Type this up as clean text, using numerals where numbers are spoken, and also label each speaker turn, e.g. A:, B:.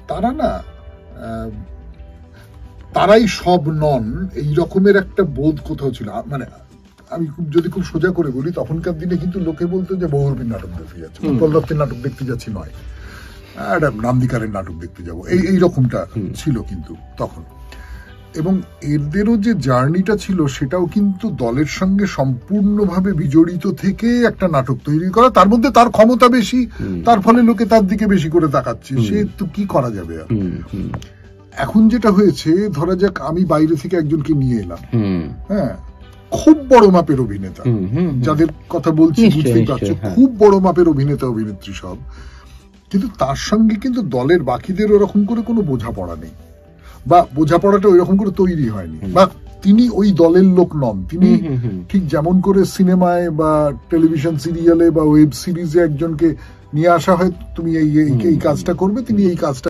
A: তারা না তারাই সব নন এই রকমের একটা বোধ কোথাও ছিল। মানে আমি যদি খুব সোজা করে বলি, তখনকার দিনে কিন্তু লোকে বলতো যে বহুরূপীর নাটক দেখতে যাচ্ছে, উৎপল দত্তের নাটক দেখতে যাচ্ছি নয়, একটা নান্দিকারের নাটক দেখতে যাবো, এই রকমটা ছিল কিন্তু তখন। এবং এদেরও যে জার্নিটা ছিল সেটাও কিন্তু দলের সঙ্গে সম্পূর্ণভাবে বিজড়িত থেকে একটা নাটক তৈরি করা, তার মধ্যে তার ক্ষমতা বেশি, তার ফলে লোকে তার দিকে বেশি করে তাকাচ্ছে, সে তো কি করা যাবে আর। এখন যেটা হয়েছে, ধরা যাক আমি বাইরে থেকে একজনকে নিয়ে এলাম, হ্যাঁ, খুব বড় মাপের অভিনেতা, যাদের কথা বলছি বুঝতেই পারছো, খুব বড় মাপের অভিনেতা অভিনেত্রী সব, কিন্তু তার সঙ্গে কিন্তু দলের বাকিদের ওরকম করে কোনো বোঝাপড়া নেই, বা বোঝাপড়াটা ওইরকম করে তৈরি হয়নি, বা তিনি ওই দলের লোক নন। তিনি ঠিক যেমন করে সিনেমায় বা টেলিভিশন সিরিয়ালে বা ওয়েব সিরিজে একজনকে নিয়ে আসা হয়, তুমি এই কাজটা করবে, তিনি এই কাজটা